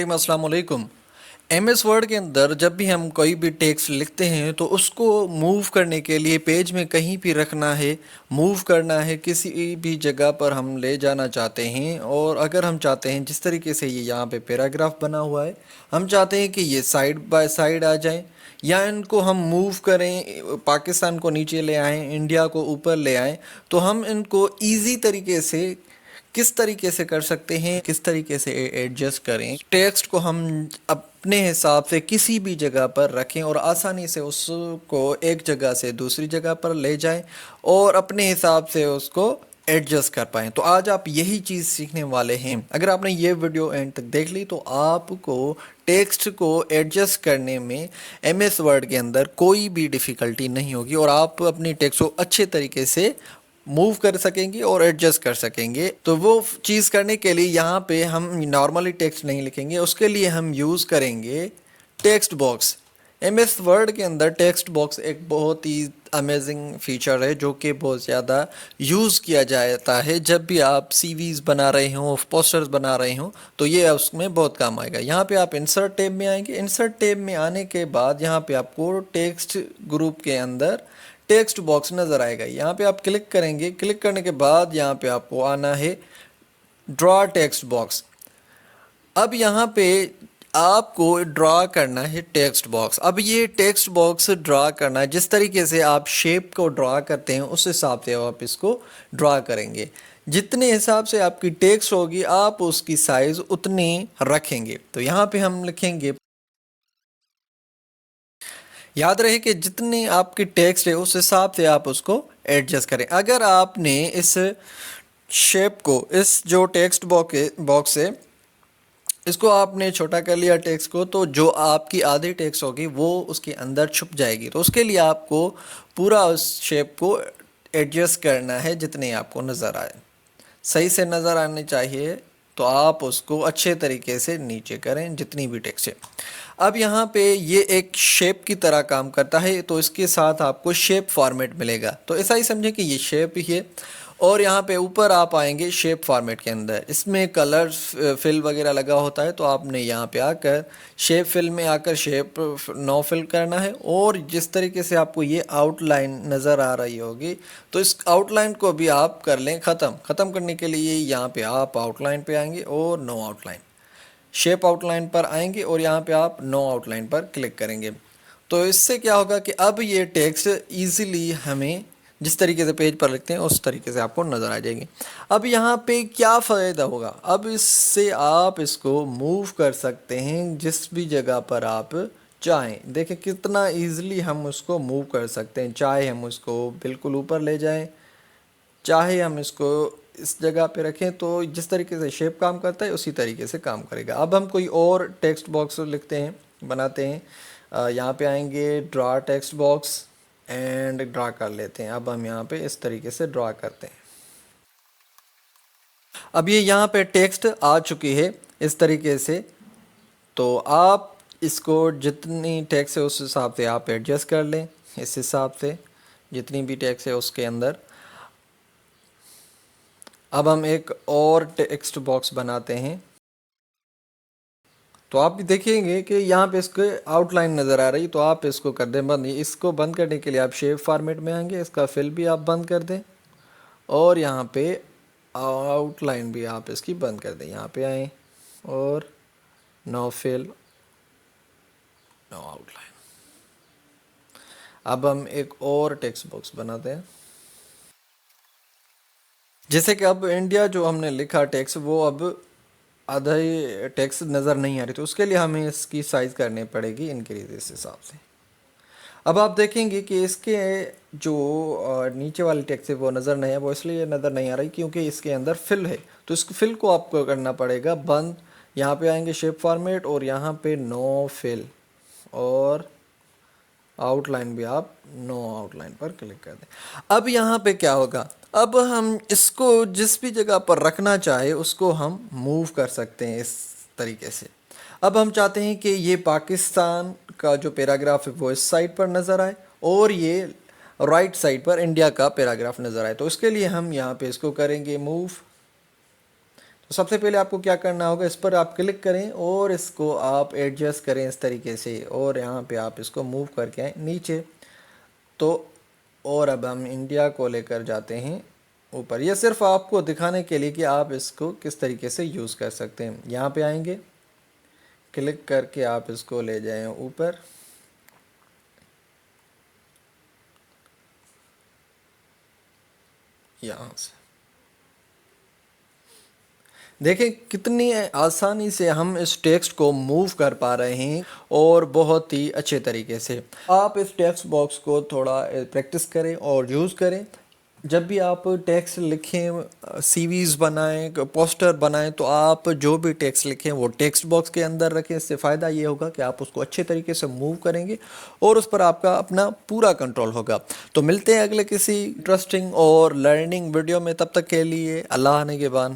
अस्सलाम वालेकुम। M S Word के अंदर जब भी हम कोई भी टेक्स्ट लिखते हैं तो उसको मूव करने के लिए पेज में कहीं भी रखना है, मूव करना है, किसी भी जगह पर हम ले जाना चाहते हैं। और अगर हम चाहते हैं जिस तरीके से ये यहाँ पे पैराग्राफ बना हुआ है, हम चाहते हैं कि ये साइड बाय साइड आ जाए या इनको हम मूव करें, पाकिस्तान को नीचे ले आएँ, इंडिया को ऊपर ले आएँ, तो हम इनको ईज़ी तरीके से किस तरीके से कर सकते हैं, किस तरीके से एडजस्ट करें। टेक्स्ट को हम अपने हिसाब से किसी भी जगह पर रखें और आसानी से उसको एक जगह से दूसरी जगह पर ले जाएं और अपने हिसाब से उसको एडजस्ट कर पाएँ। तो आज आप यही चीज़ सीखने वाले हैं। अगर आपने ये वीडियो एंड तक देख ली तो आपको टेक्स्ट को एडजस्ट करने में एम एस वर्ड के अंदर कोई भी डिफ़िकल्टी नहीं होगी और आप अपनी टेक्स्ट को अच्छे तरीके से मूव कर सकेंगे और एडजस्ट कर सकेंगे। तो वो चीज़ करने के लिए यहाँ पे हम नॉर्मली टेक्स्ट नहीं लिखेंगे, उसके लिए हम यूज़ करेंगे text box. M S Word के अंदर टेक्स्ट बॉक्स एक बहुत ही अमेजिंग फीचर है जो कि बहुत ज़्यादा यूज़ किया जाता है। जब भी आप सीवीज़ बना रहे हों, पोस्टर्स बना रहे हों, तो ये उसमें बहुत काम आएगा। यहाँ पे आप इंसर्ट टैब में आएंगे। इंसर्ट टैब में आने के बाद यहाँ पे आपको टेक्स्ट ग्रुप के अंदर टेक्स्ट बॉक्स नज़र आएगा। यहाँ पे आप क्लिक करेंगे। क्लिक करने के बाद यहाँ पे आपको आना है ड्रॉ टेक्स्ट बॉक्स। अब यहाँ पे आपको ड्रॉ करना है टेक्स्ट बॉक्स। अब ये टेक्स्ट बॉक्स ड्रॉ करना है, जिस तरीके से आप शेप को ड्रॉ करते हैं उस हिसाब से आप इसको ड्रॉ करेंगे। जितने हिसाब से आपकी टेक्स्ट होगी आप उसकी साइज़ उतनी रखेंगे। तो यहाँ पे हम लिखेंगे, याद रहे कि जितनी आपकी टेक्स्ट है उस हिसाब से आप उसको एडजस्ट करें। अगर आपने इस शेप को, इस जो टेक्स्ट बॉक्स है, इसको आपने छोटा कर लिया टेक्स्ट को, तो जो आपकी आधी टेक्स्ट होगी वो उसके अंदर छुप जाएगी। तो उसके लिए आपको पूरा उस शेप को एडजस्ट करना है जितने आपको नज़र आए, सही से नज़र आने चाहिए। तो आप उसको अच्छे तरीके से नीचे करें जितनी भी टेक्स्ट है। अब यहाँ पे ये एक शेप की तरह काम करता है, तो इसके साथ आपको शेप फॉर्मेट मिलेगा। तो ऐसा ही समझें कि ये शेप ही है और यहाँ पे ऊपर आप आएंगे शेप फॉर्मेट के अंदर। इसमें कलर फिल वगैरह लगा होता है, तो आपने यहाँ पे आकर शेप फिल में आकर शेप नो फिल करना है। और जिस तरीके से आपको ये आउटलाइन नज़र आ रही होगी, तो इस आउटलाइन को भी आप कर लें ख़त्म करने के लिए यहाँ पे आप आउटलाइन पे आएंगे और नो आउटलाइन, शेप आउटलाइन पर आएंगे और यहाँ पे आप नो आउटलाइन पर क्लिक करेंगे। तो इससे क्या होगा कि अब ये टेक्स्ट इजीली हमें जिस तरीके से पेज पर लिखते हैं उस तरीके से आपको नज़र आ जाएगी। अब यहाँ पे क्या फ़ायदा होगा, अब इससे आप इसको मूव कर सकते हैं जिस भी जगह पर आप चाहें। देखें कितना ईज़िली हम उसको मूव कर सकते हैं। चाहे हम उसको बिल्कुल ऊपर ले जाएं, चाहे हम इसको इस जगह पे रखें, तो जिस तरीके से शेप काम करता है उसी तरीके से काम करेगा। अब हम कोई और टेक्स्ट बॉक्स लिखते हैं, बनाते हैं। यहाँ पे आएंगे draw text box and draw कर लेते हैं। अब हम यहाँ पे इस तरीके से ड्रा करते हैं। अब ये यहाँ पे टेक्स्ट आ चुकी है इस तरीके से। तो आप इसको जितनी टेक्स्ट है उस हिसाब से आप एडजस्ट कर लें, इस हिसाब से जितनी भी टेक्स्ट है उसके अंदर। अब हम एक और टेक्स्ट बॉक्स बनाते हैं। तो आप भी देखेंगे कि यहाँ पे इसके आउटलाइन नज़र आ रही, तो आप इसको कर दें बंद। इसको बंद करने के लिए आप शेप फॉर्मेट में आएंगे, इसका फिल भी आप बंद कर दें और यहाँ पे आउटलाइन भी आप इसकी बंद कर दें। यहाँ पे आएँ और नो फिल, नो आउटलाइन। अब हम एक और टेक्स्ट बॉक्स बनाते हैं। जैसे कि अब इंडिया जो हमने लिखा टेक्स्ट, वो अब आधा ही टेक्स्ट नज़र नहीं आ रही, तो उसके लिए हमें इसकी साइज़ करनी पड़ेगी इंक्रीज इस हिसाब से। अब आप देखेंगे कि इसके जो नीचे वाली टेक्स्ट है वो नज़र नहीं है। वो इसलिए नज़र नहीं आ रही क्योंकि इसके अंदर फिल है, तो इस फिल को आपको करना पड़ेगा बंद। यहाँ पे आएंगे शेप फॉर्मेट और यहाँ पे नो फिल और आउटलाइन भी आप नो आउटलाइन पर क्लिक कर दें। अब यहाँ पे क्या होगा, अब हम इसको जिस भी जगह पर रखना चाहे उसको हम मूव कर सकते हैं इस तरीके से। अब हम चाहते हैं कि ये पाकिस्तान का जो पैराग्राफ है वो इस साइड पर नज़र आए और ये राइट साइड पर इंडिया का पैराग्राफ नज़र आए। तो उसके लिए हम यहाँ पे इसको करेंगे मूव। سب سے پہلے آپ کو کیا کرنا ہوگا، اس پر آپ کلک کریں اور اس کو آپ ایڈجسٹ کریں اس طریقے سے، اور یہاں پہ آپ اس کو موو کر کے آئیں نیچے تو، اور اب ہم انڈیا کو لے کر جاتے ہیں اوپر۔ یہ صرف آپ کو دکھانے کے لیے کہ آپ اس کو کس طریقے سے یوز کر سکتے ہیں۔ یہاں پہ آئیں گے، کلک کر کے آپ اس کو لے جائیں اوپر، یہاں سے دیکھیں کتنی آسانی سے ہم اس ٹیکسٹ کو موو کر پا رہے ہیں، اور بہت ہی اچھے طریقے سے۔ آپ اس ٹیکسٹ باکس کو تھوڑا پریکٹس کریں اور یوز کریں۔ جب بھی آپ ٹیکسٹ لکھیں، سی ویز بنائیں، پوسٹر بنائیں، تو آپ جو بھی ٹیکسٹ لکھیں وہ ٹیکسٹ باکس کے اندر رکھیں۔ اس سے فائدہ یہ ہوگا کہ آپ اس کو اچھے طریقے سے موو کریں گے اور اس پر آپ کا اپنا پورا کنٹرول ہوگا۔ تو ملتے ہیں اگلے کسی انٹرسٹنگ اور لرننگ ویڈیو میں، تب تک کے لیے اللہ نگہبان۔